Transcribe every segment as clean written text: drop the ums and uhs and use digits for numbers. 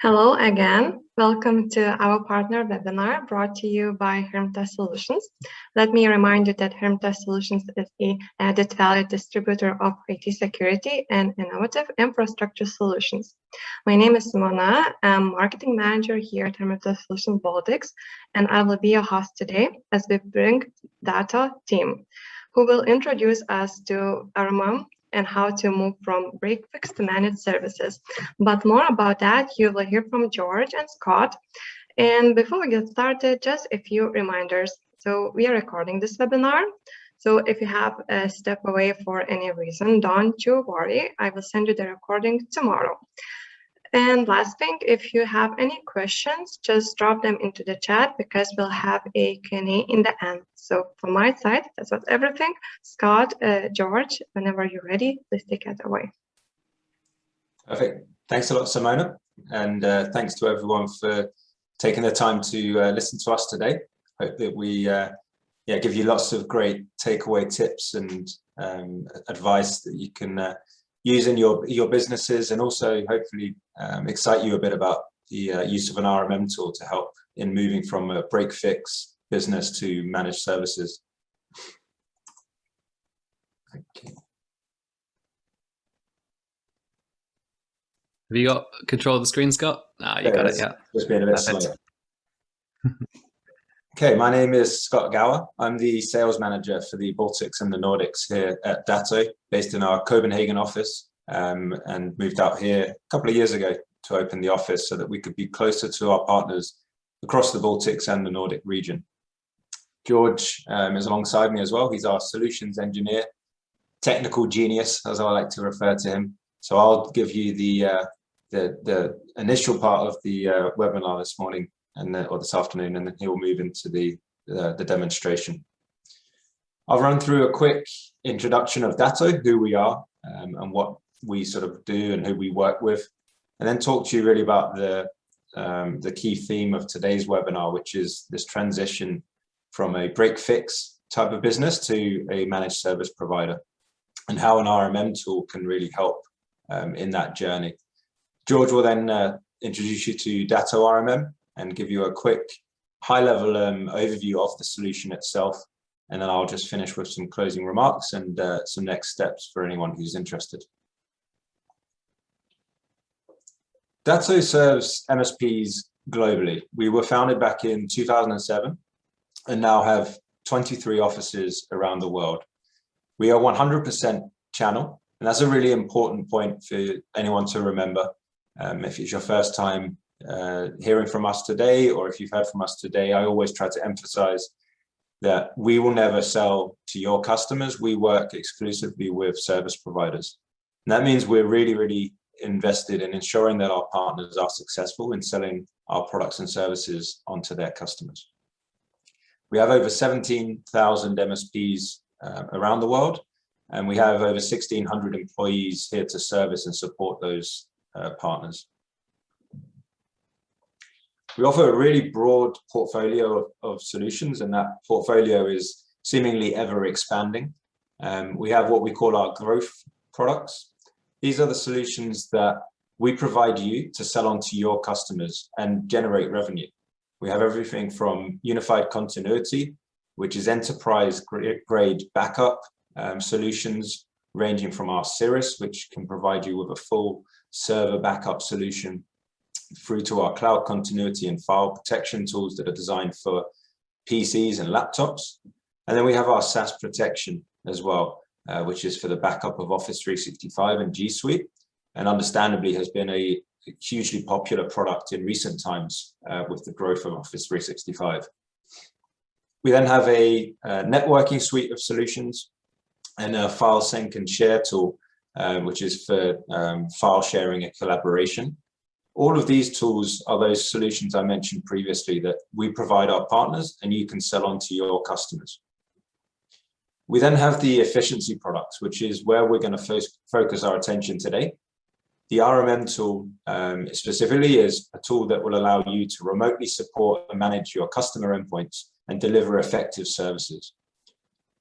Hello again. Welcome to our partner webinar brought to you by Hermitage Solutions. Let me remind you that Hermitage Solutions is an added value distributor of IT security and innovative infrastructure solutions. My name is Simona. I'm marketing manager here at Hermitage Solutions Baltics, and I will be your host today as we bring Datto team, who will introduce us to RMM and how to move from Breakfix to managed services. But more about that, you will hear from George and Scott. And before we get started, just a few reminders. So we are recording this webinar. So if you have a step away for any reason, don't you worry. I will send you the recording tomorrow. And last thing, if you have any questions, just drop them into the chat because we'll have a Q&A in the end. So from my side, that's what everything. Scott, George, whenever you're ready, please take it away. Perfect. Thanks a lot, Simona. And thanks to everyone for taking the time to listen to us today. Hope that we give you lots of great takeaway tips and advice that you can use in your businesses, and also hopefully excite you a bit about the use of an RMM tool to help in moving from a break-fix business to managed services. Okay. Have you got control of the screen, Scott? You got it, yeah. Just being a bit slow. Okay, my name is Scott Gower. I'm the sales manager for the Baltics and the Nordics here at Datto, based in our Copenhagen office, and moved out here a couple of years ago to open the office so that we could be closer to our partners across the Baltics and the Nordic region. George is alongside me as well. He's our solutions engineer, technical genius, as I like to refer to him. So I'll give you the initial part of the webinar this morning or this afternoon, and then he'll move into the demonstration. I'll run through a quick introduction of Datto, who we are, and what we sort of do and who we work with, and then talk to you really about the key theme of today's webinar, which is this transition from a break-fix type of business to a managed service provider, and how an RMM tool can really help in that journey. George will then introduce you to Datto RMM and give you a quick high-level overview of the solution itself. And then I'll just finish with some closing remarks and some next steps for anyone who's interested. Datto serves MSPs globally. We were founded back in 2007 and now have 23 offices around the world. We are 100% channel, and that's a really important point for anyone to remember. If it's your first time hearing from us today, or if you've heard from us today, I always try to emphasize that we will never sell to your customers. We work exclusively with service providers. And that means we're really, really invested in ensuring that our partners are successful in selling our products and services onto their customers. We have over 17,000 MSPs around the world, and we have over 1,600 employees here to service and support those partners. We offer a really broad portfolio of solutions, and that portfolio is seemingly ever expanding. We have what we call our growth products. These are the solutions that we provide you to sell on to your customers and generate revenue. We have everything from unified continuity, which is enterprise grade backup solutions, ranging from our Cirrus, which can provide you with a full server backup solution, through to our cloud continuity and file protection tools that are designed for PCs and laptops. And then we have our SaaS protection as well, which is for the backup of Office 365 and G Suite, and understandably has been a hugely popular product in recent times with the growth of Office 365. We then have a networking suite of solutions and a file sync and share tool, which is for file sharing and collaboration. All of these tools are those solutions I mentioned previously that we provide our partners and you can sell on to your customers. We then have the efficiency products, which is where we're going to focus our attention today. The RMM tool specifically is a tool that will allow you to remotely support and manage your customer endpoints and deliver effective services.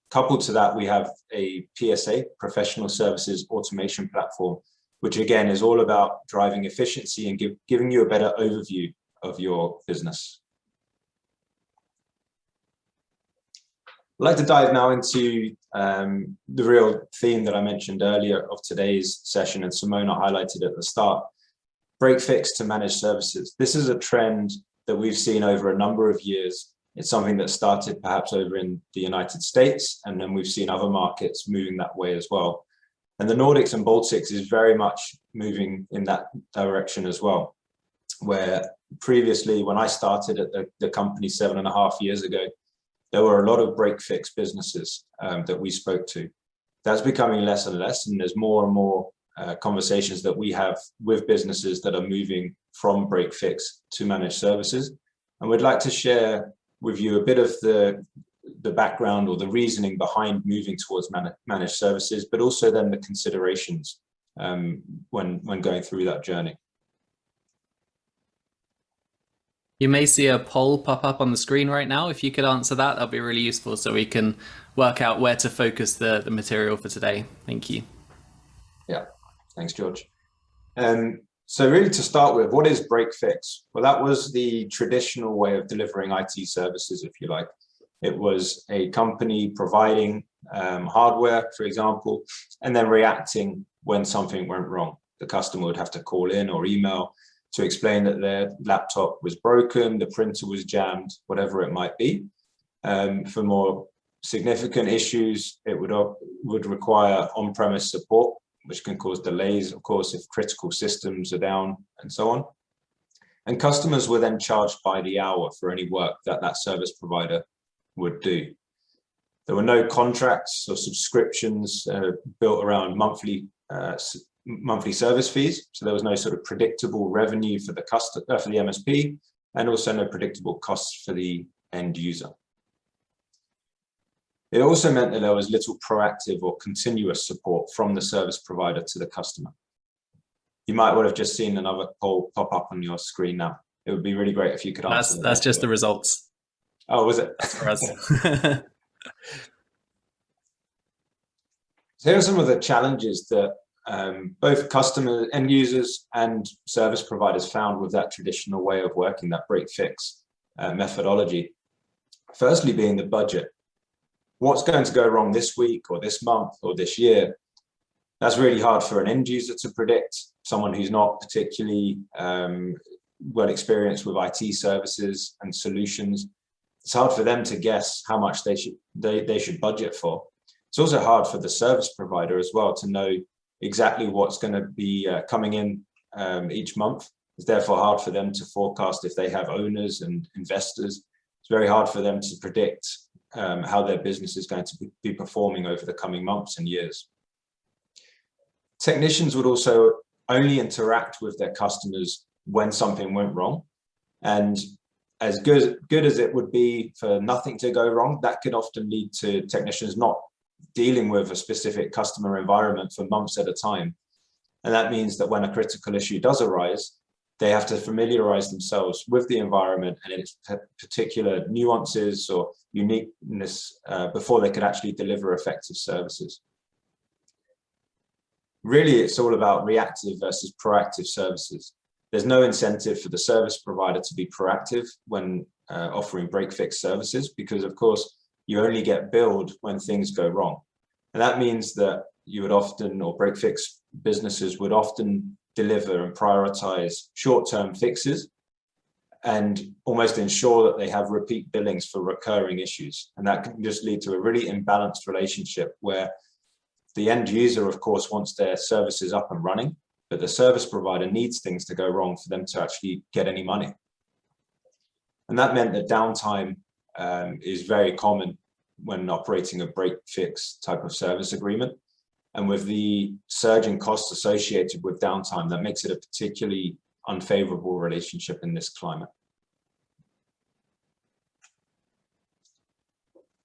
Coupled to that, we have a PSA, Professional Services Automation Platform, which again is all about driving efficiency and giving you a better overview of your business. I'd like to dive now into the real theme that I mentioned earlier of today's session, and Simona highlighted at the start, Breakfix to managed services. This is a trend that we've seen over a number of years. It's something that started perhaps over in the United States, and then we've seen other markets moving that way as well. And the Nordics and Baltics is very much moving in that direction as well, where previously when I started at the company 7.5 years ago, there were a lot of break-fix businesses that we spoke to. That's becoming less and less, and there's more and more conversations that we have with businesses that are moving from break-fix to managed services. And we'd like to share with you a bit of the background or the reasoning behind moving towards managed services, but also then the considerations when going through that journey. You may see a poll pop up on the screen right now. If you could answer that, that'd be really useful so we can work out where to focus the material for today. Thank you. Yeah, thanks, George. So really to start with, what is Breakfix? Well, that was the traditional way of delivering IT services, if you like. It was a company providing hardware, for example, and then reacting when something went wrong. The customer would have to call in or email to explain that their laptop was broken, the printer was jammed, whatever it might be. For more significant issues, it would require on-premise support, which can cause delays, of course, if critical systems are down and so on. And customers were then charged by the hour for any work that that service provider would do. There were no contracts or subscriptions built around monthly service fees, so there was no sort of predictable revenue for the MSP, and also no predictable costs for the end user. It also meant that there was little proactive or continuous support from the service provider to the customer. You might well have just seen another poll pop up on your screen now. It would be really great if you could answer. That's just the results. Oh, was it? That's for us. So here are some of the challenges that both customer end users and service providers found with that traditional way of working, that break-fix methodology. Firstly, being the budget. What's going to go wrong this week or this month or this year? That's really hard for an end user to predict, someone who's not particularly well experienced with IT services and solutions. It's hard for them to guess how much they should budget for. It's also hard for the service provider as well to know exactly what's going to be coming in each month. It's therefore hard for them to forecast if they have owners and investors. It's very hard for them to predict how their business is going to be performing over the coming months and years. Technicians would also only interact with their customers when something went wrong. And as good as it would be for nothing to go wrong, that could often lead to technicians not dealing with a specific customer environment for months at a time. And that means that when a critical issue does arise, they have to familiarize themselves with the environment and its particular nuances or uniqueness before they could actually deliver effective services. Really, it's all about reactive versus proactive services. There's no incentive for the service provider to be proactive when offering break-fix services, because of course, you only get billed when things go wrong. And that means that you would often, or break-fix businesses would often deliver and prioritize short-term fixes and almost ensure that they have repeat billings for recurring issues. And that can just lead to a really imbalanced relationship where the end user, of course, wants their services up and running, but the service provider needs things to go wrong for them to actually get any money. And that meant that downtime is very common when operating a break-fix type of service agreement. And with the surging costs associated with downtime, that makes it a particularly unfavorable relationship in this climate.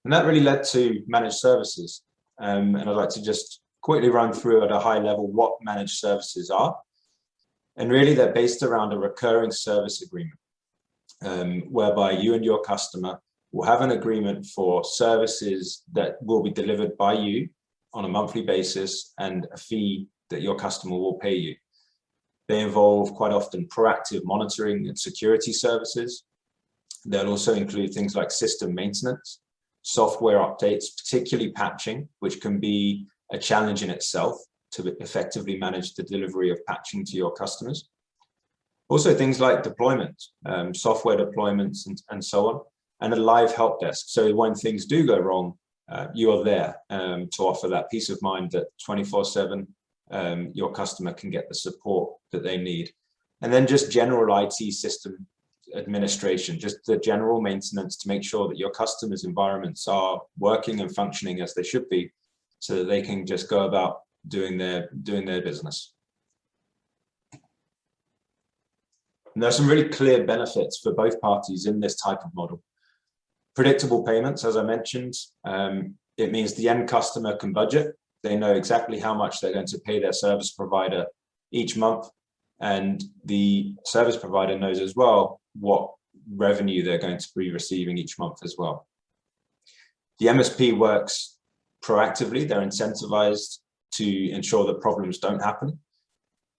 And that really led to managed services. And I'd like to just quickly run through at a high level what managed services are. And really they're based around a recurring service agreement, whereby you and your customer will have an agreement for services that will be delivered by you on a monthly basis and a fee that your customer will pay you. They involve quite often proactive monitoring and security services. They'll also include things like system maintenance, software updates, particularly patching, which can be a challenge in itself to effectively manage the delivery of patching to your customers. Also things like deployment, software deployments and so on, and a live help desk. So when things do go wrong, you are there to offer that peace of mind that 24/7 your customer can get the support that they need. And then just general IT system administration, just the general maintenance to make sure that your customers' environments are working and functioning as they should be, so that they can just go about doing their business. And there's some really clear benefits for both parties in this type of model. Predictable payments, as I mentioned, it means the end customer can budget. They know exactly how much they're going to pay their service provider each month, and the service provider knows as well what revenue they're going to be receiving each month as well. The MSP works proactively. They're incentivized to ensure that problems don't happen,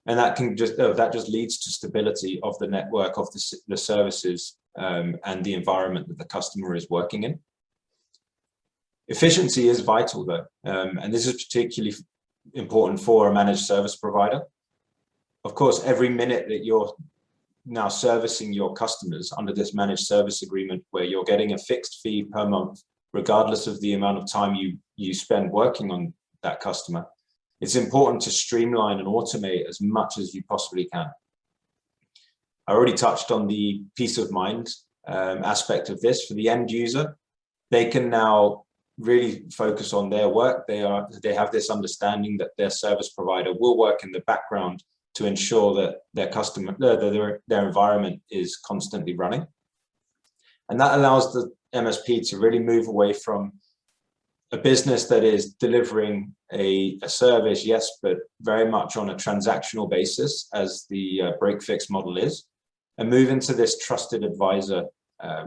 and that just leads to stability of the network, of the services and the environment that the customer is working in. Efficiency is vital though, and this is particularly important for a managed service provider. Of course, every minute that you're now servicing your customers under this managed service agreement, where you're getting a fixed fee per month, regardless of the amount of time you spend working on that customer, it's important to streamline and automate as much as you possibly can. I already touched on the peace of mind aspect of this. For the end user, they can now really focus on their work. They have this understanding that their service provider will work in the background to ensure that their environment is constantly running. And that allows the MSP to really move away from a business that is delivering a service, yes, but very much on a transactional basis, as the Breakfix model is, and move into this trusted advisor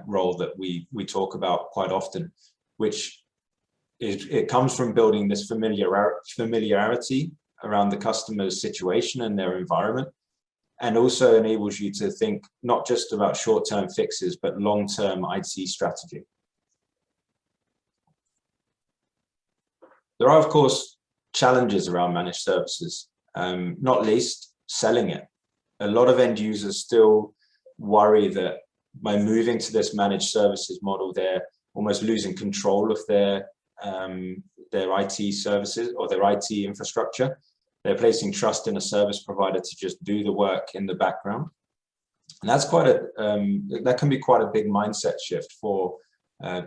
role that we talk about quite often, which it comes from building this familiarity around the customer's situation and their environment, and also enables you to think not just about short-term fixes, but long-term IT strategy. There are, of course, challenges around managed services, not least selling it. A lot of end users still worry that by moving to this managed services model, they're almost losing control of their IT services or their IT infrastructure. They're placing trust in a service provider to just do the work in the background. And that's that can be quite a big mindset shift for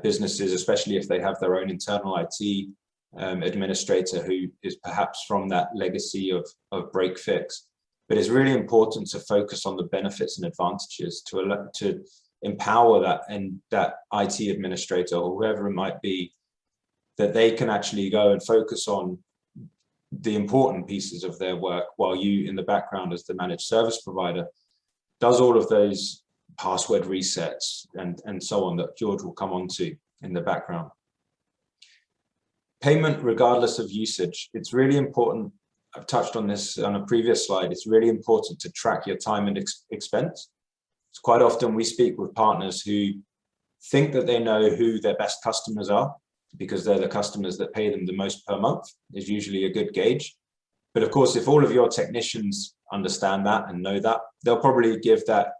businesses, especially if they have their own internal IT administrator who is perhaps from that legacy of Breakfix. But it's really important to focus on the benefits and advantages to empower that IT administrator or whoever it might be, that they can actually go and focus on the important pieces of their work, while you in the background as the managed service provider does all of those password resets and so on that George will come on to in the background. Payment regardless of usage. It's really important. I've touched on this on a previous slide. It's really important to track your time and expense. It's quite often we speak with partners who think that they know who their best customers are, because they're the customers that pay them the most per month, is usually a good gauge. But of course, if all of your technicians understand that and know that, they'll probably give that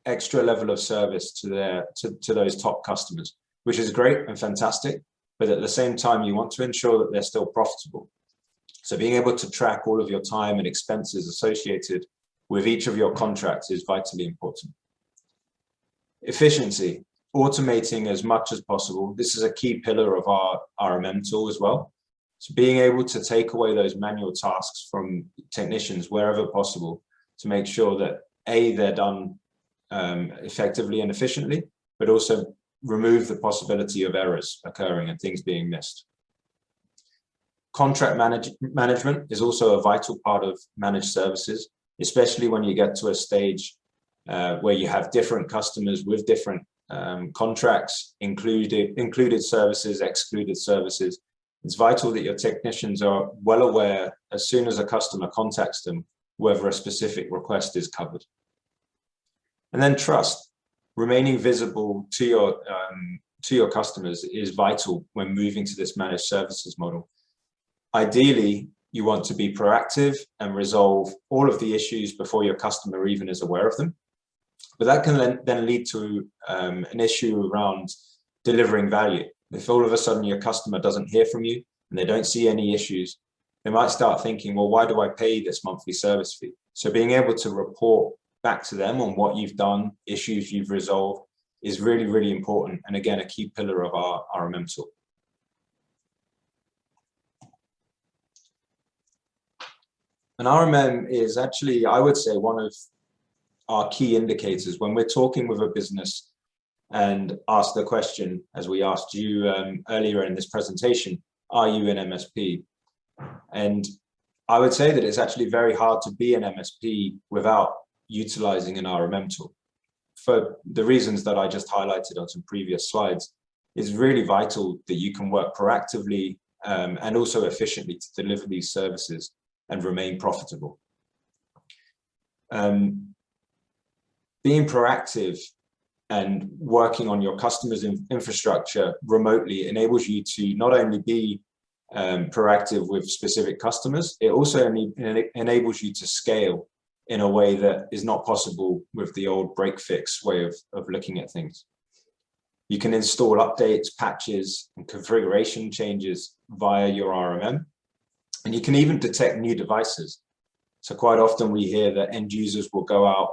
extra level of service to those top customers, which is great and fantastic. But at the same time, you want to ensure that they're still profitable. So being able to track all of your time and expenses associated with each of your contracts is vitally important. Efficiency. Automating as much as possible. This is a key pillar of our RMM tool as well. So being able to take away those manual tasks from technicians wherever possible to make sure that they're done effectively and efficiently, but also remove the possibility of errors occurring and things being missed. Contract management is also a vital part of managed services, especially when you get to a stage where you have different customers with different contracts, included services, excluded services. It's vital that your technicians are well aware as soon as a customer contacts them, whether a specific request is covered. And then trust. Remaining visible to your customers is vital when moving to this managed services model. Ideally, you want to be proactive and resolve all of the issues before your customer even is aware of them. But that can then lead to an issue around delivering value. If all of a sudden your customer doesn't hear from you and they don't see any issues, they might start thinking, well, why do I pay this monthly service fee? So being able to report back to them on what you've done, issues you've resolved, is really, really important. And again, a key pillar of our RMM tool. An RMM is actually, I would say, one of our key indicators when we're talking with a business and ask the question, as we asked you earlier in this presentation, are you an MSP? And I would say that it's actually very hard to be an MSP without utilizing an RMM tool. For the reasons that I just highlighted on some previous slides, it's really vital that you can work proactively and also efficiently to deliver these services and remain profitable. Being proactive and working on your customers' infrastructure remotely enables you to not only be proactive with specific customers, it also enables you to scale in a way that is not possible with the old break-fix way of looking at things. You can install updates, patches, and configuration changes via your RMM, and you can even detect new devices. So quite often we hear that end users will go out,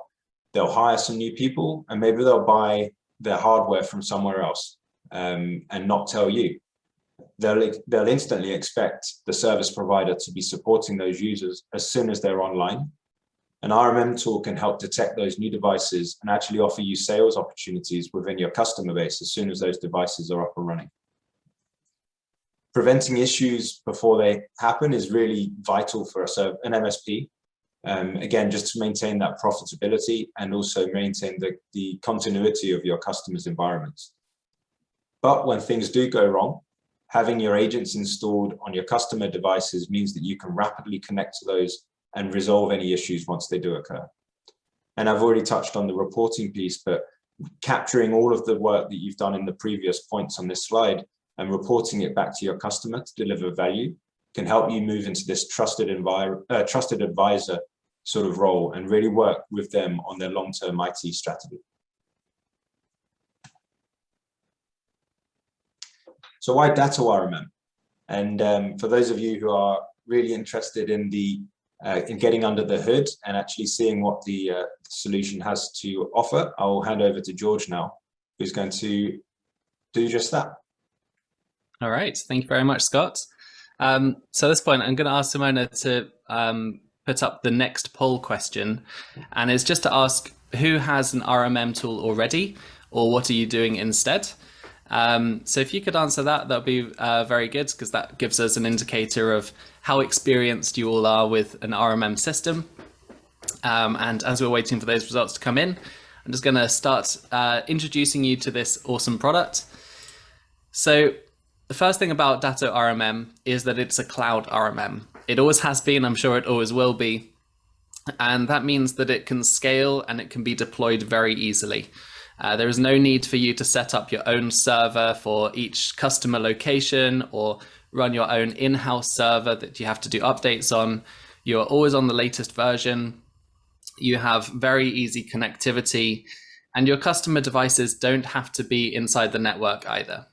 they'll hire some new people, and maybe they'll buy their hardware from somewhere else and not tell you. They'll instantly expect the service provider to be supporting those users as soon as they're online. An RMM tool can help detect those new devices and actually offer you sales opportunities within your customer base as soon as those devices are up and running. Preventing issues before they happen is really vital for an MSP. Again, just to maintain that profitability and also maintain the continuity of your customers' environments. But when things do go wrong, having your agents installed on your customer devices means that you can rapidly connect to those and resolve any issues once they do occur. And I've already touched on the reporting piece, but capturing all of the work that you've done in the previous points on this slide and reporting it back to your customer to deliver value can help you move into this trusted advisor sort of role and really work with them on their long-term IT strategy. So why Datto RMM? And for those of you who are really interested in in getting under the hood and actually seeing what the solution has to offer, I'll hand over to George now, who's going to do just that. All right, thank you very much, Scott. So at this point, I'm going to ask Simona to put up the next poll question, and it's just to ask who has an RMM tool already, or what are you doing instead? So if you could answer that, that'd be very good, because that gives us an indicator of how experienced you all are with an RMM system. And as we're waiting for those results to come in, I'm just going to start introducing you to this awesome product. So the first thing about Datto RMM is that it's a cloud RMM. It always has been, I'm sure it always will be. And that means that it can scale and it can be deployed very easily. There is no need for you to set up your own server for each customer location or run your own in-house server that you have to do updates on. You're always on the latest version. You have very easy connectivity, and your customer devices don't have to be inside the network either.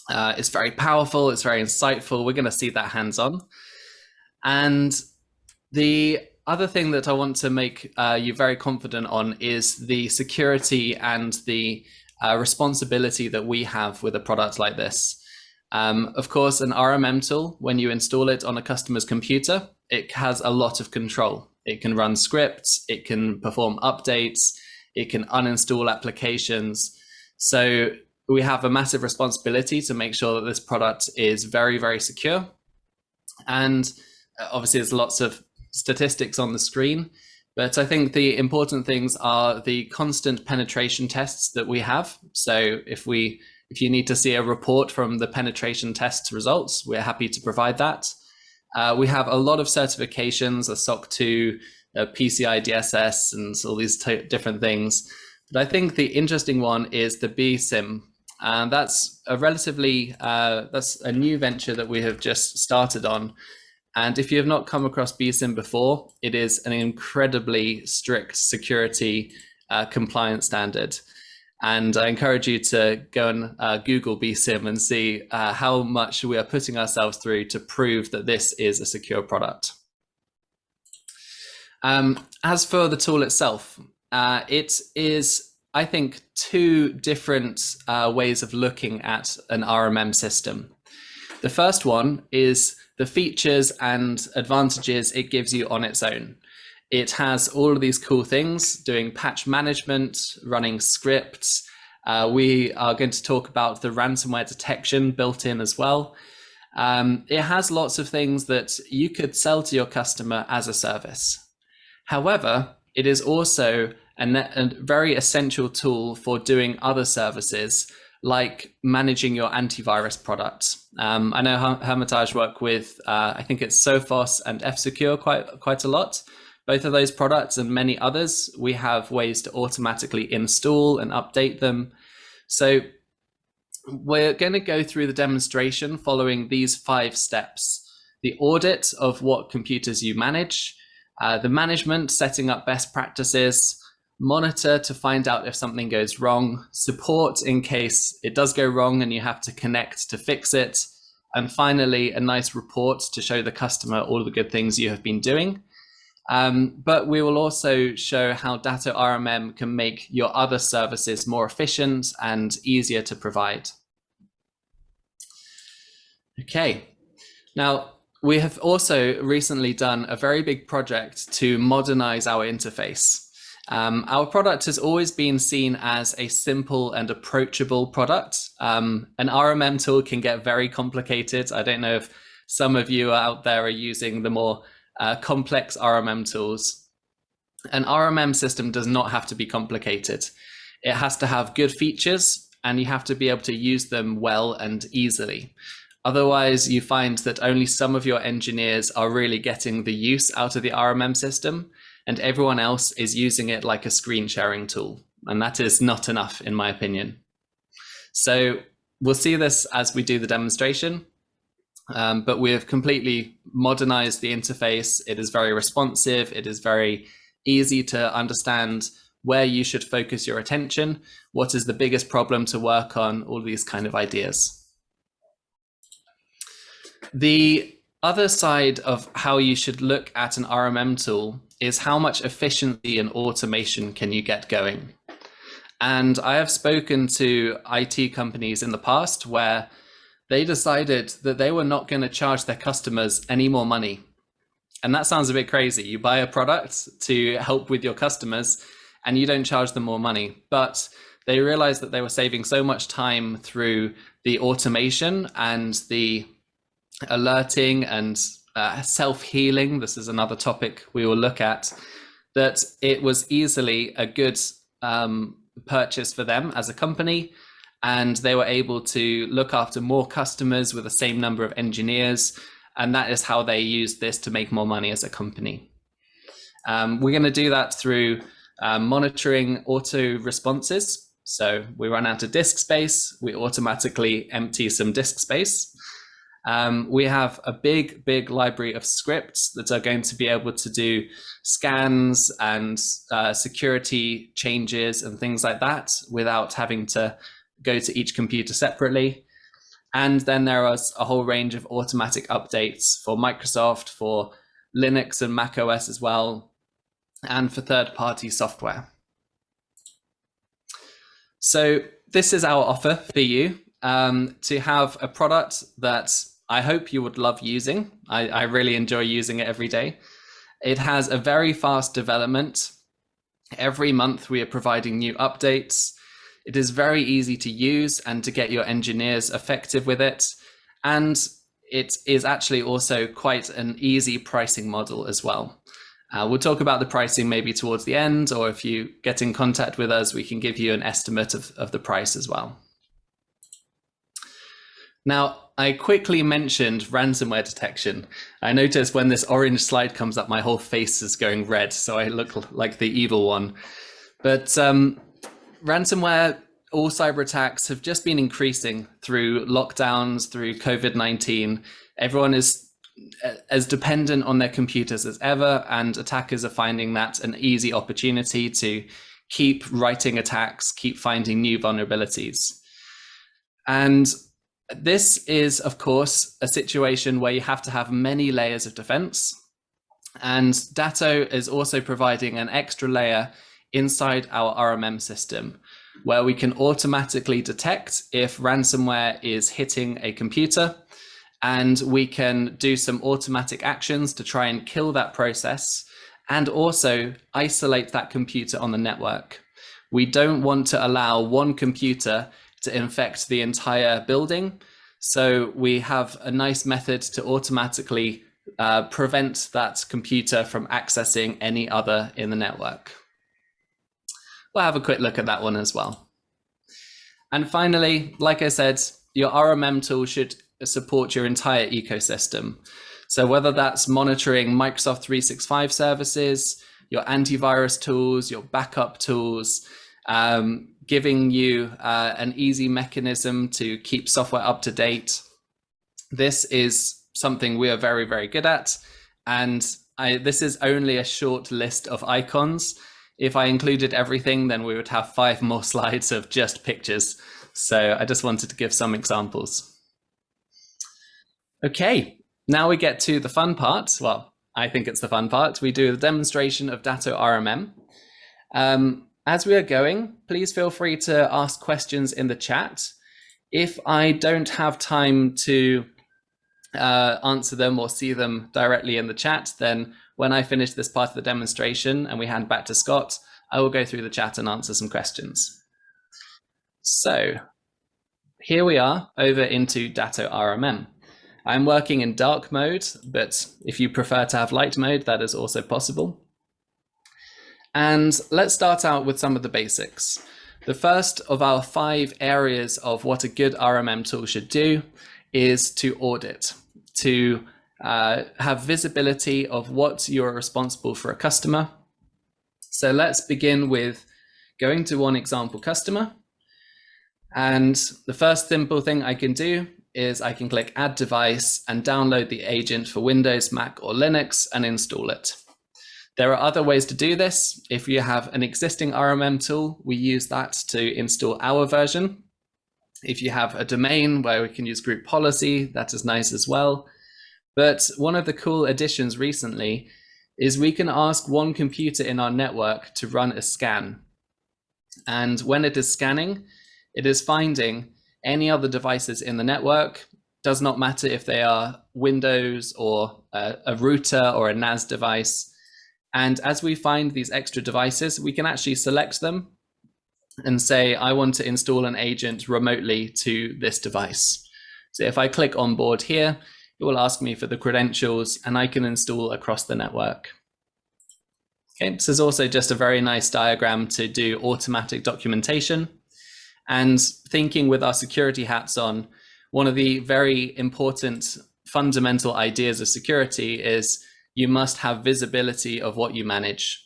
It's very powerful, it's very insightful. We're going to see that hands-on. And the other thing that I want to make you very confident on is the security and the responsibility that we have with a product like this. Of course, an RMM tool, when you install it on a customer's computer, it has a lot of control. It can run scripts, it can perform updates, it can uninstall applications. So we have a massive responsibility to make sure that this product is very, very secure. And obviously there's lots of statistics on the screen, but I think the important things are the constant penetration tests that we have. So if we If you need to see a report from the penetration test results, we're happy to provide that. We have a lot of certifications, a SOC 2, a PCI DSS, and all these different things. But I think the interesting one is the BSIM. And that's a relatively, that's a new venture that we have just started on. And if you have not come across BSIM before, it is an incredibly strict security compliance standard. And I encourage you to go and Google BSIM and see how much we are putting ourselves through to prove that this is a secure product. As for the tool itself, it is, I think, two different ways of looking at an RMM system. The first one is the features and advantages it gives you on its own. It has all of these cool things, doing patch management, running scripts. We are going to talk about the ransomware detection built in as well. It has lots of things that you could sell to your customer as a service. However, it is also a very essential tool for doing other services, like managing your antivirus products. I know Hermitage work with, I think it's Sophos and F-Secure quite a lot. Both of those products and many others, we have ways to automatically install and update them. So we're going to go through the demonstration following these 5 steps: the audit of what computers you manage, the management, setting up best practices, monitor to find out if something goes wrong, support in case it does go wrong and you have to connect to fix it, and finally a nice report to show the customer all the good things you have been doing. But we will also show how Datto RMM can make your other services more efficient and easier to provide. Okay, now we have also recently done a very big project to modernize our interface. Our product has always been seen as a simple and approachable product. An RMM tool can get very complicated. I don't know if some of you out there are using the more complex RMM tools. An RMM system does not have to be complicated. It has to have good features and you have to be able to use them well and easily. Otherwise, you find that only some of your engineers are really getting the use out of the RMM system, and everyone else is using it like a screen sharing tool. And that is not enough, in my opinion. So we'll see this as we do the demonstration. But we have completely modernized the interface. It is very responsive. It is very easy to understand where you should focus your attention, what is the biggest problem to work on, all these kind of ideas. The other side of how you should look at an RMM tool is how much efficiency and automation can you get going. And I have spoken to IT companies in the past where they decided that they were not going to charge their customers any more money. And that sounds a bit crazy. You buy a product to help with your customers and you don't charge them more money. But they realized that they were saving so much time through the automation and the alerting and self-healing. This is another topic we will look at, that it was easily a good purchase for them as a company. And they were able to look after more customers with the same number of engineers. And that is how they used this to make more money as a company. We're going to do that through monitoring auto responses. So we run out of disk space, we automatically empty some disk space. We have a big library of scripts that are going to be able to do scans and security changes and things like that without having to go to each computer separately. And then there is a whole range of automatic updates for Microsoft, for Linux and Mac OS as well, and for third-party software. So this is our offer for you, to have a product that I hope you would love using. I really enjoy using it every day. It has a very fast development. Every month we are providing new updates. It is very easy to use and to get your engineers effective with it. And it is actually also quite an easy pricing model as well. We'll talk about the pricing maybe towards the end, or if you get in contact with us, we can give you an estimate of the price as well. Now, I quickly mentioned ransomware detection. I noticed when this orange slide comes up, my whole face is going red, so I look like the evil one. But ransomware, all cyber attacks have just been increasing through lockdowns, through COVID-19. Everyone is as dependent on their computers as ever, and attackers are finding that an easy opportunity to keep writing attacks, keep finding new vulnerabilities. And this is, of course, a situation where you have to have many layers of defense. And Datto is also providing an extra layer inside our RMM system, where we can automatically detect if ransomware is hitting a computer, and we can do some automatic actions to try and kill that process and also isolate that computer on the network. We don't want to allow one computer to infect the entire building. So we have a nice method to automatically prevent that computer from accessing any other in the network. We'll have a quick look at that one as well. And finally, like I said, your RMM tool should support your entire ecosystem. So whether that's monitoring Microsoft 365 services, your antivirus tools, your backup tools, giving you an easy mechanism to keep software up to date. This is something we are very, very good at. And this is only a short list of icons. If I included everything, then we would have 5 more slides of just pictures. So I just wanted to give some examples. Okay, now we get to the fun part. Well, I think it's the fun part. We do a demonstration of Datto RMM. As we are going, please feel free to ask questions in the chat. If I don't have time to answer them or see them directly in the chat, then when I finish this part of the demonstration and we hand back to Scott, I will go through the chat and answer some questions. So here we are over into Datto RMM. I'm working in dark mode, but if you prefer to have light mode, that is also possible. And let's start out with some of the basics. The first of our 5 areas of what a good RMM tool should do is to audit, to have visibility of what you're responsible for a customer. So let's begin with going to one example customer. And the first simple thing I can do is I can click Add Device and download the agent for Windows, Mac, or Linux and install it. There are other ways to do this. If you have an existing RMM tool, we use that to install our version. If you have a domain where we can use group policy, that is nice as well. But one of the cool additions recently is we can ask one computer in our network to run a scan. And when it is scanning, it is finding any other devices in the network. Does not matter if they are Windows or a router or a NAS device. And as we find these extra devices, we can actually select them and say, I want to install an agent remotely to this device. So if I click on board here, it will ask me for the credentials and I can install across the network. Okay, this is also just a very nice diagram to do automatic documentation. And thinking with our security hats on, one of the very important fundamental ideas of security is you must have visibility of what you manage.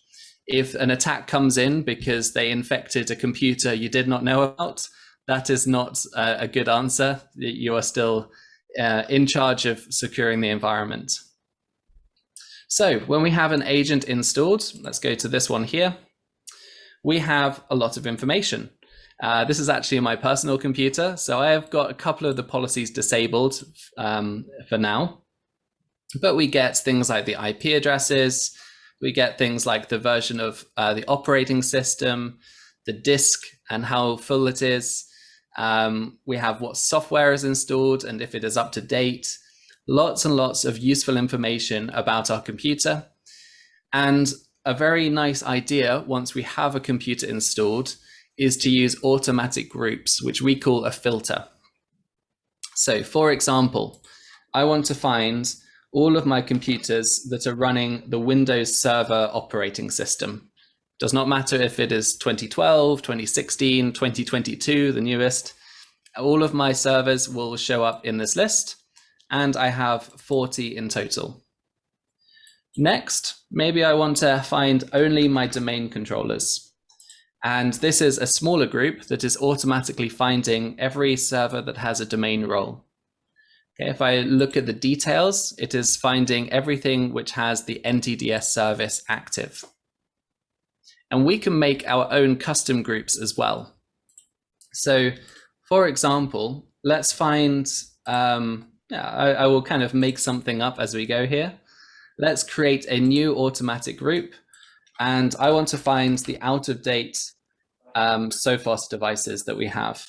If an attack comes in because they infected a computer you did not know about, that is not a good answer. You are still in charge of securing the environment. So when we have an agent installed, let's go to this one here, we have a lot of information. This is actually my personal computer, so I have got a couple of the policies disabled for now. But we get things like the IP addresses, we get things like the version of the operating system, the disk and how full it is. We have what software is installed and if it is up to date. Lots and lots of useful information about our computer. And a very nice idea once we have a computer installed is to use automatic groups, which we call a filter. So for example, I want to find all of my computers that are running the Windows Server operating system. Does not matter if it is 2012, 2016, 2022, the newest. all of my servers will show up in this list, and I have 40 in total. Next, maybe I want to find only my domain controllers. And this is a smaller group that is automatically finding every server that has a domain role. Okay, if I look at the details, it is finding everything which has the NTDS service active. And we can make our own custom groups as well. So for example, let's find, I will kind of make something up as we go here. Let's create a new automatic group. And I want to find the out-of-date Sophos devices that we have.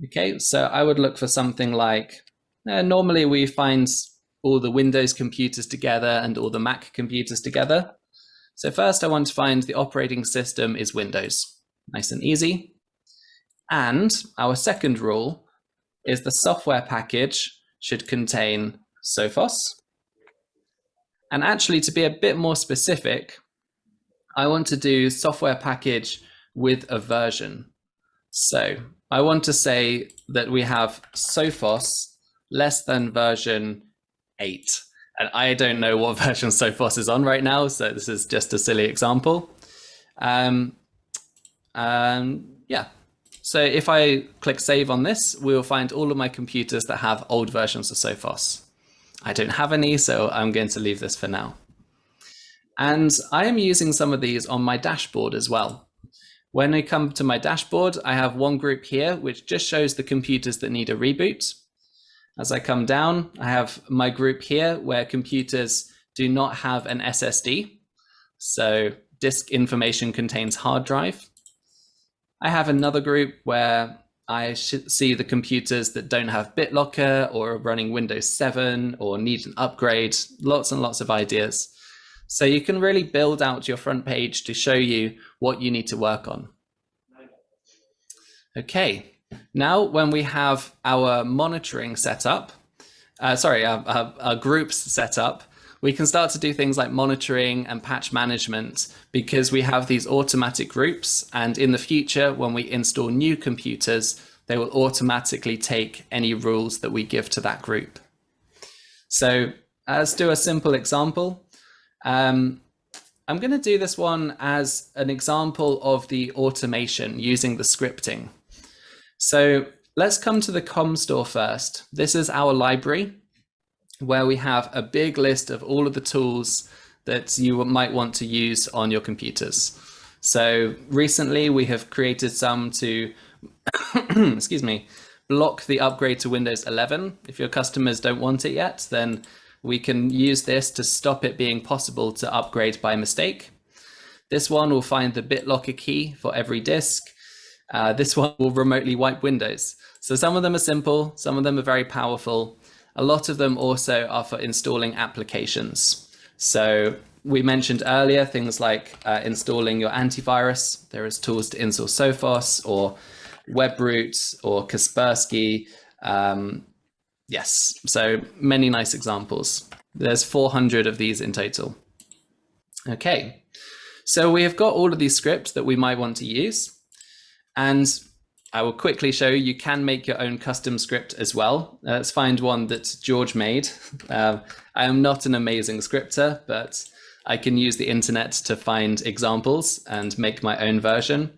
Okay, so I would look for something like, normally we find all the Windows computers together and all the Mac computers together. So first I want to find the operating system is Windows. Nice and easy. And our second rule is the software package should contain Sophos. And actually, to be a bit more specific, I want to do software package with a version. So I want to say that we have Sophos less than version 8. And I don't know what version Sophos is on right now, so this is just a silly example. Yeah. So if I click save on this, we will find all of my computers that have old versions of Sophos. I don't have any, so I'm going to leave this for now. And I am using some of these on my dashboard as well. When I come to my dashboard, I have one group here, which just shows the computers that need a reboot. As I come down, I have my group here where computers do not have an SSD. So disk information contains hard drive. I have another group where I should see the computers that don't have BitLocker or are running Windows 7 or need an upgrade, lots and lots of ideas. So you can really build out your front page to show you what you need to work on. Okay, now when we have our monitoring set up, our groups set up, we can start to do things like monitoring and patch management because we have these automatic groups. And in the future, when we install new computers, they will automatically take any rules that we give to that group. So let's do a simple example. I'm going to do this one as an example of the automation using the scripting. So let's come to the COM store first. This is our library, where we have a big list of all of the tools that you might want to use on your computers. So recently we have created some to, excuse me, block the upgrade to Windows 11. If your customers don't want it yet, then we can use this to stop it being possible to upgrade by mistake. This one will find the BitLocker key for every disk. This one will remotely wipe Windows. So some of them are simple, some of them are very powerful. A lot of them also are for installing applications. So we mentioned earlier things like installing your antivirus. There is tools to install Sophos or WebRoot or Kaspersky. Yes, so many nice examples. There's 400 of these in total. Okay, so we have got all of these scripts that we might want to use. And I will quickly show you can make your own custom script as well. Let's find one that George made. I am not an amazing scripter, but I can use the internet to find examples and make my own version.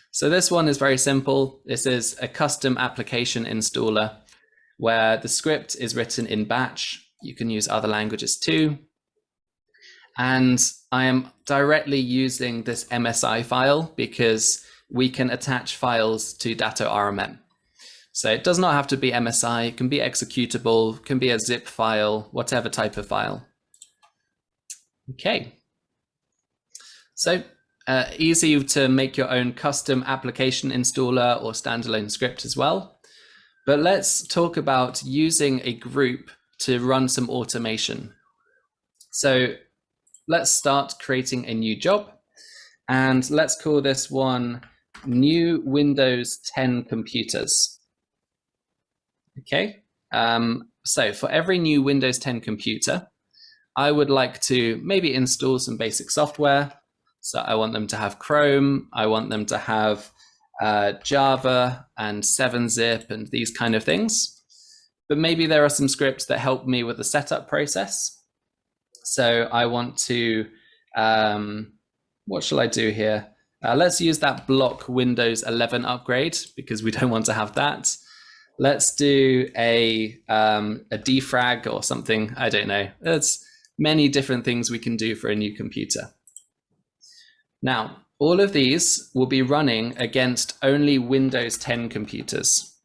So this one is very simple. This is a custom application installer where the script is written in batch. You can use other languages too. And I am directly using this MSI file because we can attach files to Datto RMM. So it does not have to be MSI, it can be executable, can be a zip file, whatever type of file. Okay. So easy to make your own custom application installer or standalone script as well. But let's talk about using a group to run some automation. So let's start creating a new job and let's call this one new Windows 10 computers. Okay, so for every new Windows 10 computer, I would like to maybe install some basic software. So I want them to have Chrome, I want them to have Java and 7-zip and these kind of things. But maybe there are some scripts that help me with the setup process. So I want to, what shall I do here? Let's use that block Windows 11 upgrade because we don't want to have that. Let's do a defrag or something. I don't know. There's many different things we can do for a new computer. Now, all of these will be running against only Windows 10 computers.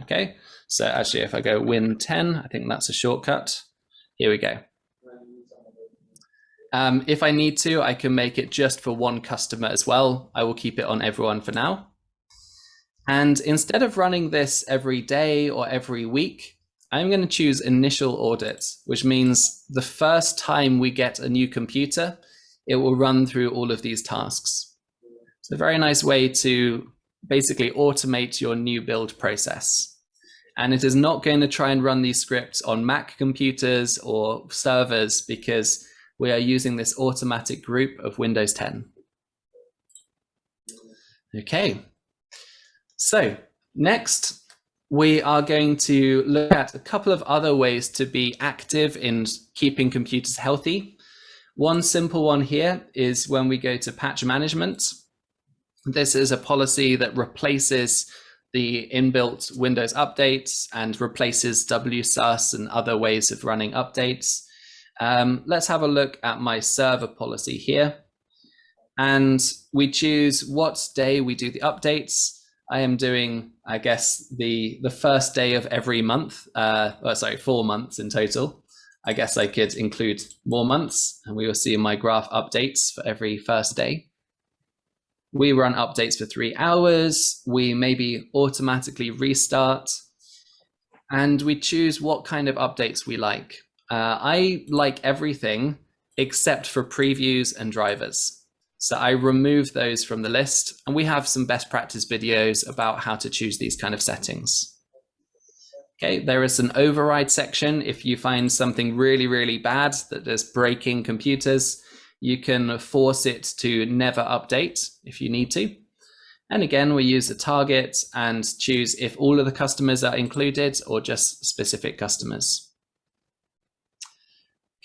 Okay, so actually if I go Win 10, I think that's a shortcut. Here we go. If I need to, I can make it just for one customer as well. I will keep it on everyone for now. And instead of running this every day or every week, I'm going to choose initial audit, which means the first time we get a new computer, it will run through all of these tasks. It's a very nice way to basically automate your new build process. And it is not going to try and run these scripts on Mac computers or servers because we are using this automatic group of Windows 10. Okay. So next, we are going to look at a couple of other ways to be active in keeping computers healthy. One simple one here is when we go to patch management. This is a policy that replaces the inbuilt Windows updates and replaces WSUS and other ways of running updates. Let's have a look at my server policy here. And we choose what day we do the updates. I am doing, I guess, the first day of every month. Sorry, 4 months in total. I guess I could include more months, and we will see my graph updates for every first day. We run updates for 3 hours. We maybe automatically restart, and we choose what kind of updates we like. I like everything except for previews and drivers. So I remove those from the list, and we have some best practice videos about how to choose these kind of settings. Okay, there is an override section. If you find something really, really bad that is breaking computers, you can force it to never update if you need to. And again, we use the target and choose if all of the customers are included or just specific customers.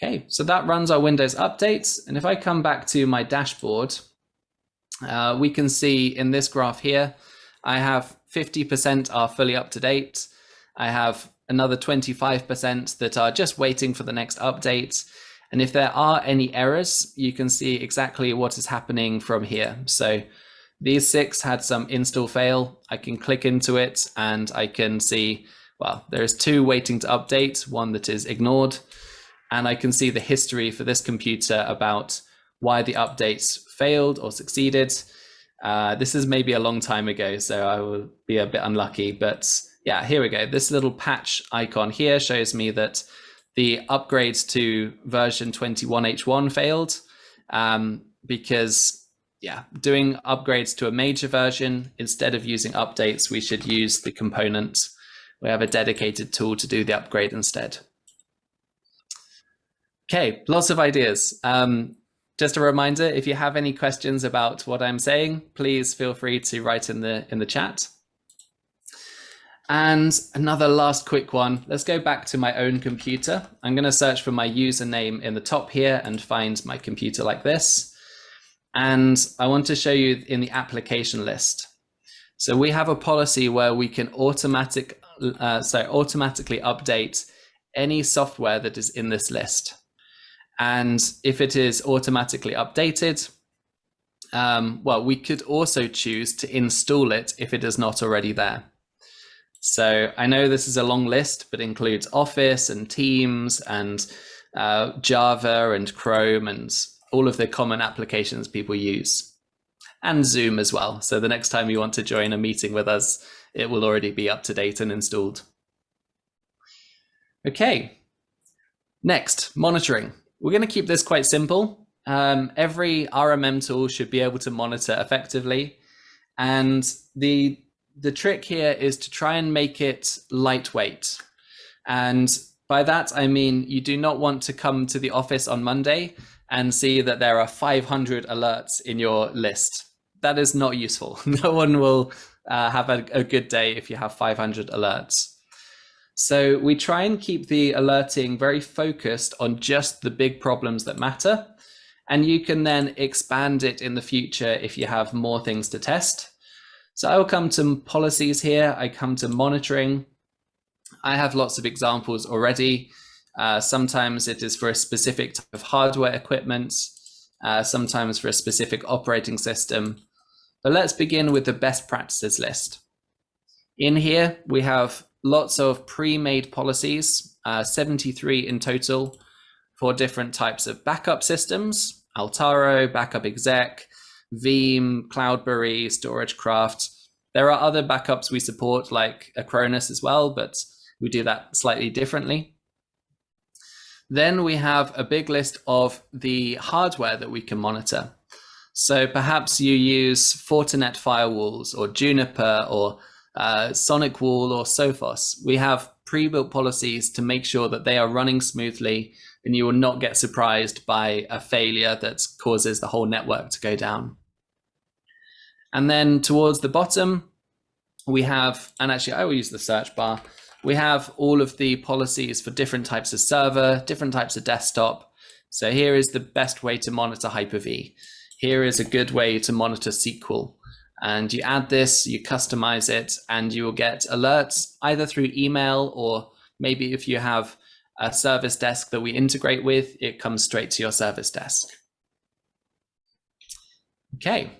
Okay, so that runs our Windows updates. And if I come back to my dashboard, we can see in this graph here, I have 50% are fully up to date. I have another 25% that are just waiting for the next update. And if there are any errors, you can see exactly what is happening from here. So these 6 had some install fail. I can click into it and I can see, well, there's 2 waiting to update, 1 that is ignored. And I can see the history for this computer about why the updates failed or succeeded. This is maybe a long time ago, so I will be a bit unlucky. But yeah, here we go. This little patch icon here shows me that the upgrades to version 21H1 failed because, yeah, doing upgrades to a major version, instead of using updates, we should use the component. We have a dedicated tool to do the upgrade instead. Okay, lots of ideas. Just a reminder, if you have any questions about what I'm saying, please feel free to write in the chat. And another last quick one. Let's go back to my own computer. I'm going to search for my username in the top here and find my computer like this. And I want to show you in the application list. So we have a policy where we can automatically update any software that is in this list. And if it is automatically updated, well, we could also choose to install it if it is not already there. So I know this is a long list, but includes Office and Teams and Java and Chrome and all of the common applications people use, and Zoom as well. So the next time you want to join a meeting with us, it will already be up to date and installed. Okay, next, monitoring. We're going to keep this quite simple. Every RMM tool should be able to monitor effectively. And the trick here is to try and make it lightweight. And by that, I mean, you do not want to come to the office on Monday and see that there are 500 alerts in your list. that is not useful. No one will have a good day if you have 500 alerts. So we try and keep the alerting very focused on just the big problems that matter. And you can then expand it in the future if you have more things to test. So I will come to policies here. I come to monitoring. I have lots of examples already. Sometimes it is for a specific type of hardware equipment, sometimes for a specific operating system. But let's begin with the best practices list. In here, we have lots of pre-made policies, 73 in total, for different types of backup systems: Altaro, Backup Exec, Veeam, Cloudberry, StorageCraft. There are other backups we support, like Acronis as well, but we do that slightly differently. Then we have a big list of the hardware that we can monitor. So perhaps you use Fortinet firewalls or Juniper or SonicWall or Sophos. We have pre-built policies to make sure that they are running smoothly and you will not get surprised by a failure that causes the whole network to go down. And then towards the bottom, we have, and actually I will use the search bar, we have all of the policies for different types of server, different types of desktop. So here is the best way to monitor Hyper-V. Here is a good way to monitor SQL. And you add this, you customize it, and you will get alerts either through email, or maybe if you have a service desk that we integrate with, it comes straight to your service desk. Okay,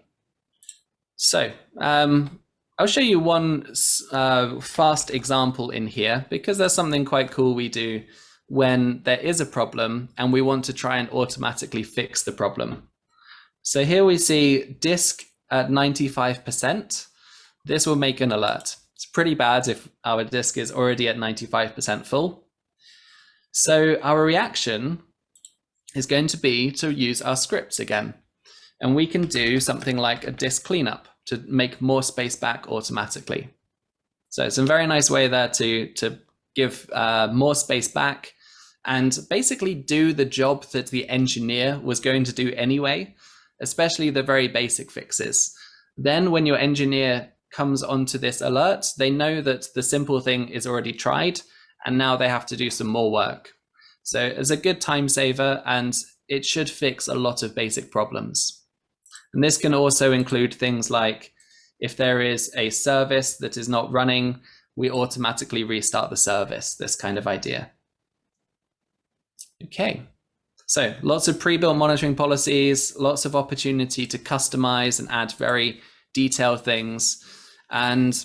so I'll show you one fast example in here, because there's something quite cool we do when there is a problem and we want to try and automatically fix the problem. So here we see disk at 95%. This will make an alert. It's pretty bad if our disk is already at 95% full. So our reaction is going to be to use our scripts again. And we can do something like a disk cleanup to make more space back automatically. So it's a very nice way there to give more space back and basically do the job that the engineer was going to do anyway, especially the very basic fixes. Then when your engineer comes onto this alert, they know that the simple thing is already tried and now they have to do some more work. So it's a good time saver and it should fix a lot of basic problems. And this can also include things like if there is a service that is not running, we automatically restart the service, this kind of idea. Okay, so lots of pre-built monitoring policies, lots of opportunity to customize and add very detailed things. And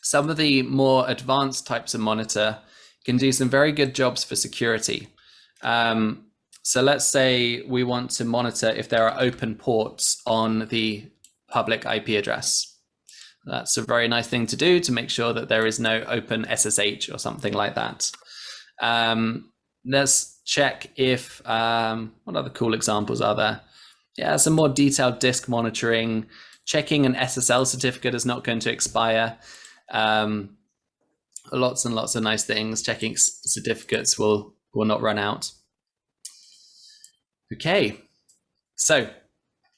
some of the more advanced types of monitor can do some very good jobs for security. So let's say we want to monitor if there are open ports on the public IP address. That's a very nice thing to do to make sure that there is no open SSH or something like that. Let's check if, what other cool examples are there? Yeah, some more detailed disk monitoring, checking an SSL certificate is not going to expire. Lots and lots of nice things. Checking certificates will not run out. Okay, so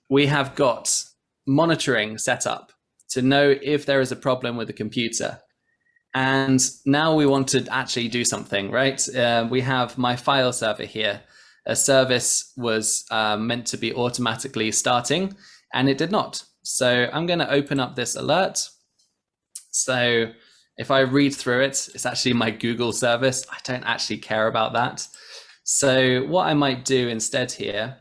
we have got monitoring set up to know if there is a problem with the computer. And now we want to actually do something, right? We have my file server here. A service was meant to be automatically starting and it did not. So I'm going to open up this alert. So if I read through it, it's actually my Google service. I don't actually care about that. So what I might do instead here,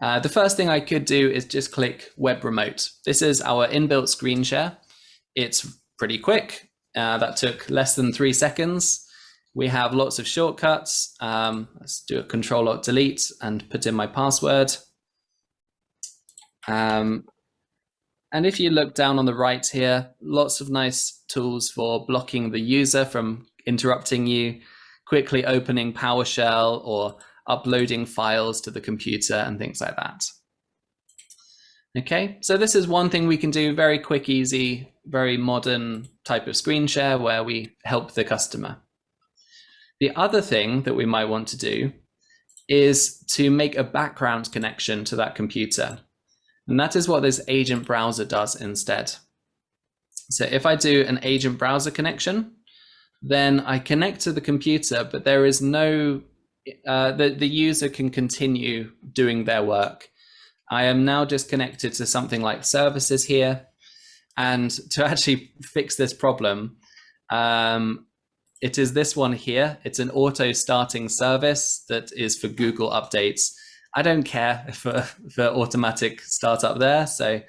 the first thing I could do is just click Web Remote. This is our inbuilt screen share. It's pretty quick. That took less than 3 seconds. We have lots of shortcuts. Let's do a Control-Alt-Delete and put in my password. And if you look down on the right here, lots of nice tools for blocking the user from interrupting you, quickly opening PowerShell or uploading files to the computer and things like that. Okay, so this is one thing we can do, very quick, easy, very modern type of screen share where we help the customer. The other thing that we might want to do is to make a background connection to that computer. And that is what this agent browser does instead. So if I do an agent browser connection, then I connect to the computer, but there is no, the user can continue doing their work. I am now just connected to something like services here. And to actually fix this problem, it is this one here. It's an auto starting service that is for Google updates. I don't care for automatic startup there. So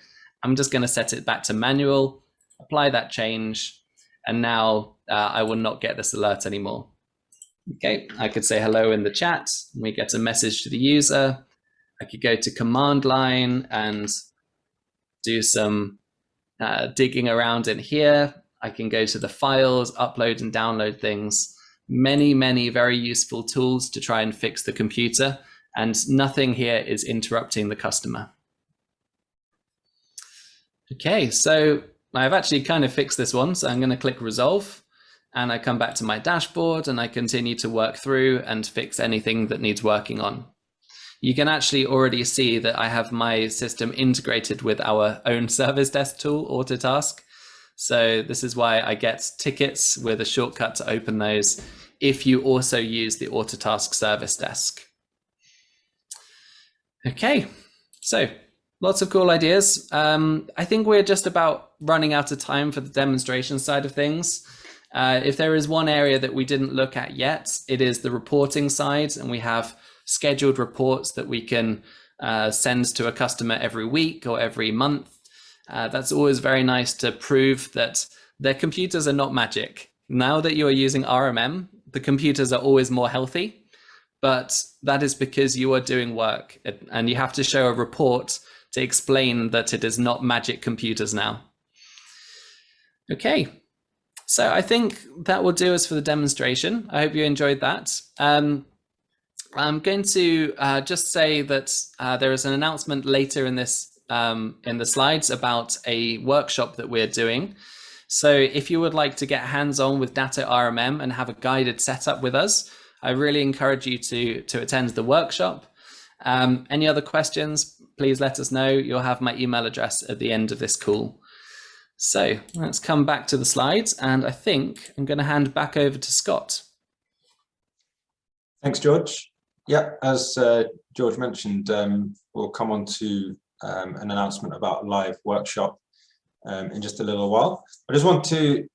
I'm just going to set it back to manual, apply that change. And now I will not get this alert anymore. Okay, I could say hello in the chat. And we get a message to the user. I could go to command line and do some digging around in here. I can go to the files, upload and download things. Many very useful tools to try and fix the computer, and nothing here is interrupting the customer. Okay, so I've actually kind of fixed this one, so I'm going to click resolve, and I come back to my dashboard and I continue to work through and fix anything that needs working on. You can actually already see that I have my system integrated with our own service desk tool, Autotask. So this is why I get tickets with a shortcut to open those if you also use the Autotask service desk. Okay, so lots of cool ideas. I think we're just about running out of time for the demonstration side of things. If there is one area that we didn't look at yet, it is the reporting side, and we have scheduled reports that we can send to a customer every week or every month. That's always very nice to prove that their computers are not magic. Now that you are using RMM, the computers are always more healthy, but that is because you are doing work, and you have to show a report to explain that it is not magic computers now. Okay, so I think that will do us for the demonstration. I hope you enjoyed that. I'm going to just say that there is an announcement later in this in the slides about a workshop that we're doing. So if you would like to get hands-on with Datto RMM and have a guided setup with us, I really encourage you to attend the workshop. Any other questions, please let us know. You'll have my email address at the end of this call. So let's come back to the slides, and I think I'm going to hand back over to Scott. Thanks, George. Yeah, as George mentioned, we'll come on to an announcement about a live workshop in just a little while. I just want to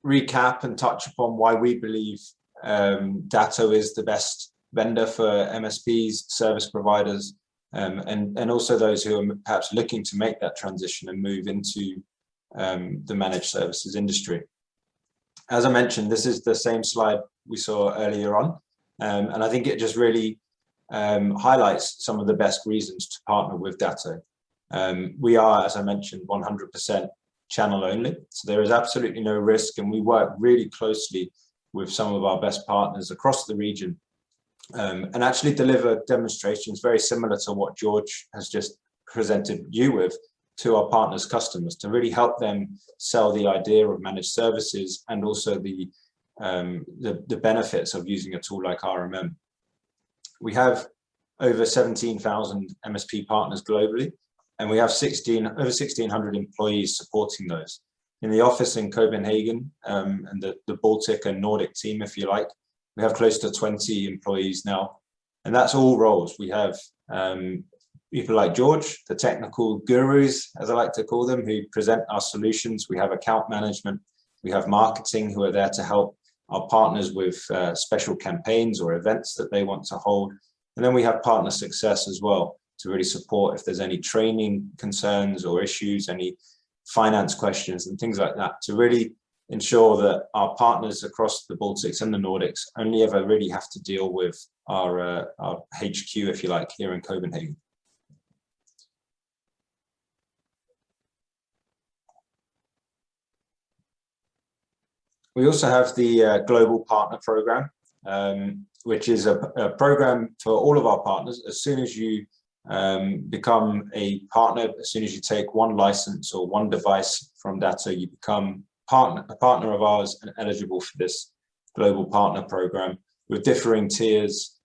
recap and touch upon why we believe Datto is the best vendor for MSPs, service providers, and also those who are perhaps looking to make that transition and move into the managed services industry. As I mentioned, this is the same slide we saw earlier on, and I think it just really highlights some of the best reasons to partner with Datto. We are, as I mentioned, 100% channel only, so there is absolutely no risk, and we work really closely with some of our best partners across the region and actually deliver demonstrations very similar to what George has just presented you with to our partners' customers, to really help them sell the idea of managed services and also the benefits of using a tool like RMM. We have over 17,000 MSP partners globally, and we have over 1,600 employees supporting those. In the office in Copenhagen and the Baltic and Nordic team, if you like, we have close to 20 employees now, and that's all roles. We have people like George, the technical gurus, as I like to call them, who present our solutions. We have account management, we have marketing, who are there to help our partners with special campaigns or events that they want to hold. And then we have partner success as well, to really support if there's any training concerns or issues, any finance questions and things like that, to really ensure that our partners across the Baltics and the Nordics only ever really have to deal with our HQ, if you like, here in Copenhagen. We also have the Global Partner Program, which is a program for all of our partners. As soon as you become a partner, as soon as you take one license or one device from Datto, you become a partner of ours and eligible for this Global Partner Program with differing tiers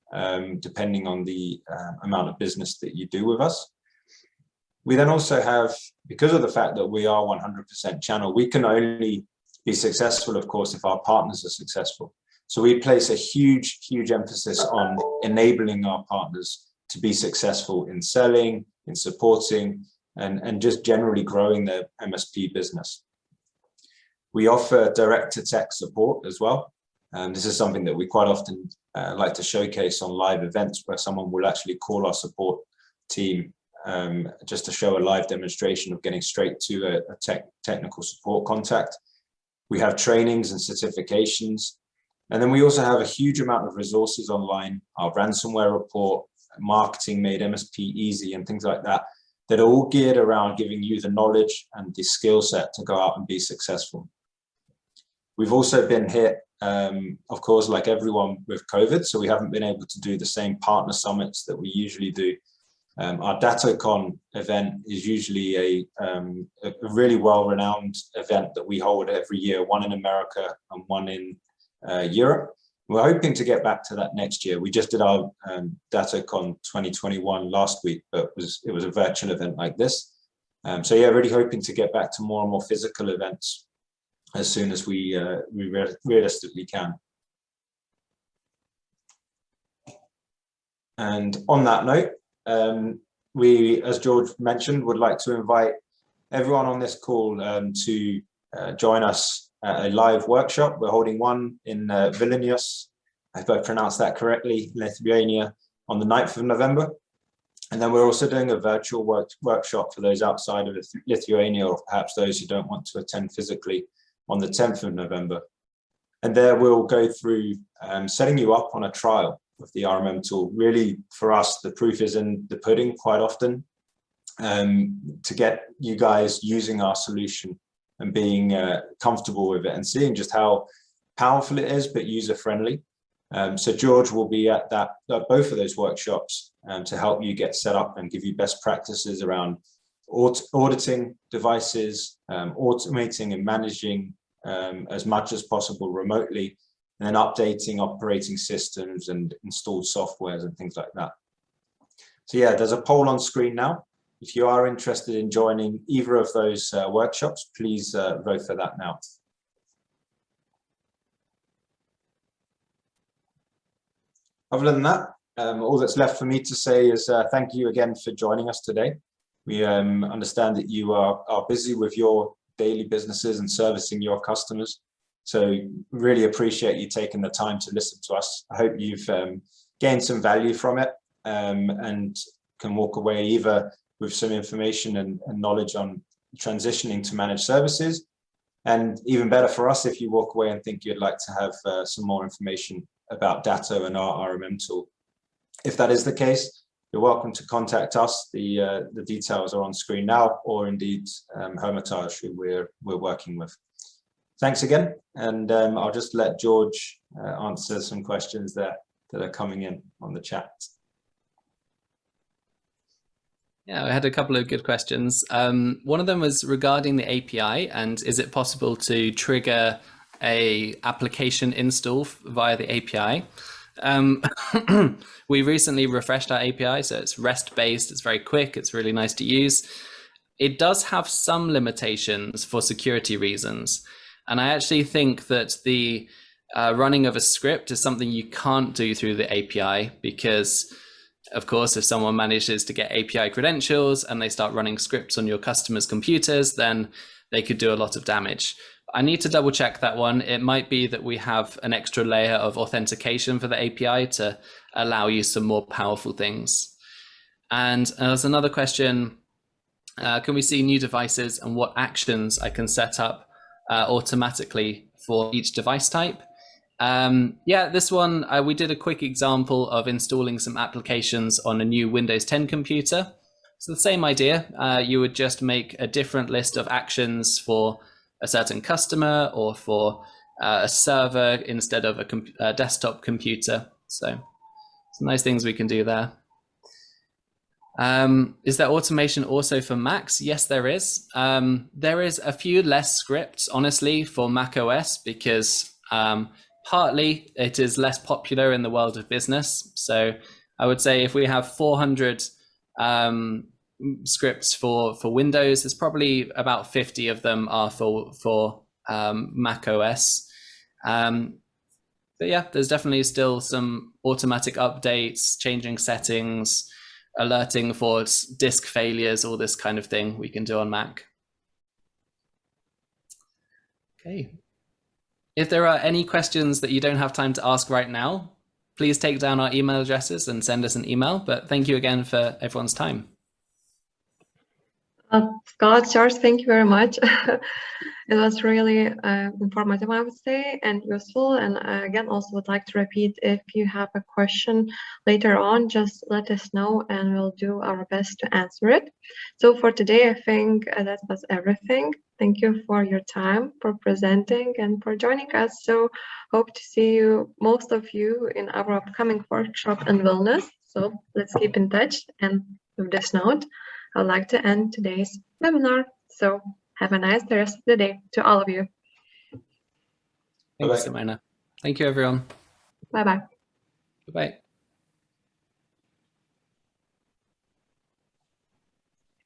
depending on the amount of business that you do with us. We then also have, because of the fact that we are 100% channel, we can only be successful, of course, if our partners are successful. So we place a huge, huge emphasis on enabling our partners to be successful in selling, in supporting, and just generally growing their MSP business. We offer direct-to-tech support as well. And this is something that we quite often like to showcase on live events, where someone will actually call our support team just to show a live demonstration of getting straight to a technical support contact. We have trainings and certifications. And then we also have a huge amount of resources online, our ransomware report, marketing made MSP easy, and things like that, that are all geared around giving you the knowledge and the skill set to go out and be successful. We've also been hit, of course, like everyone, with COVID, so we haven't been able to do the same partner summits that we usually do. Our DattoCon event is usually a really well-renowned event that we hold every year, one in America and one in Europe. We're hoping to get back to that next year. We just did our DattoCon 2021 last week, but it was a virtual event like this. So yeah, really hoping to get back to more and more physical events as soon as we realistically can. And on that note, we, as George mentioned, would like to invite everyone on this call to join us at a live workshop. We're holding one in Vilnius, I hope I pronounced that correctly, Lithuania, on the 9th of November. And then we're also doing a virtual workshop for those outside of Lithuania, or perhaps those who don't want to attend physically, on the 10th of November. And there we'll go through setting you up on a trial of the RMM tool. Really, for us, the proof is in the pudding quite often, to get you guys using our solution and being comfortable with it and seeing just how powerful it is, but user-friendly. So George will be at both of those workshops to help you get set up and give you best practices around auditing devices, automating and managing as much as possible remotely, and then updating operating systems and installed softwares and things like that. So yeah, there's a poll on screen now. If you are interested in joining either of those workshops, please vote for that now. Other than that, all that's left for me to say is thank you again for joining us today. We understand that you are busy with your daily businesses and servicing your customers. So really appreciate you taking the time to listen to us. I hope you've gained some value from it and can walk away either with some information and knowledge on transitioning to managed services. And even better for us, if you walk away and think you'd like to have some more information about Datto and our RMM tool. If that is the case, you're welcome to contact us. The details are on screen now, or indeed Hermitage, who we're working with. Thanks again, and I'll just let George answer some questions that are coming in on the chat. Yeah, I had a couple of good questions. One of them was regarding the API, and is it possible to trigger a application install via the API? We recently refreshed our API, so it's REST-based, it's very quick, it's really nice to use. It does have some limitations for security reasons. And I actually think that the running of a script is something you can't do through the API, because of course, if someone manages to get API credentials and they start running scripts on your customers' computers, then they could do a lot of damage. I need to double check that one. It might be that we have an extra layer of authentication for the API to allow you some more powerful things. And there's another question, can we see new devices and what actions I can set up automatically for each device type? Yeah, this one, we did a quick example of installing some applications on a new Windows 10 computer. So the same idea, you would just make a different list of actions for a certain customer or for a server instead of a desktop computer. So some nice things we can do there. Is there automation also for Macs? Yes, there is. There is a few less scripts, honestly, for Mac OS because partly it is less popular in the world of business. So I would say if we have 400 scripts for Windows. There's probably about 50 of them are for Mac OS. But yeah, there's definitely still some automatic updates, changing settings, alerting for disk failures, all this kind of thing we can do on Mac. Okay. If there are any questions that you don't have time to ask right now, please take down our email addresses and send us an email. But thank you again for everyone's time. Scott, George, thank you very much. It was really informative, I would say, and useful. And again, also would like to repeat, if you have a question later on, just let us know and we'll do our best to answer it. So for today, I think that was everything. Thank you for your time, for presenting and for joining us. So hope to see you, most of you, in our upcoming workshop in Vilnius. So let's keep in touch. And with this note, I'd like to end today's webinar. So have a nice rest of the day to all of you. Thanks, Simona. Thank you, everyone. Bye-bye. Bye-bye.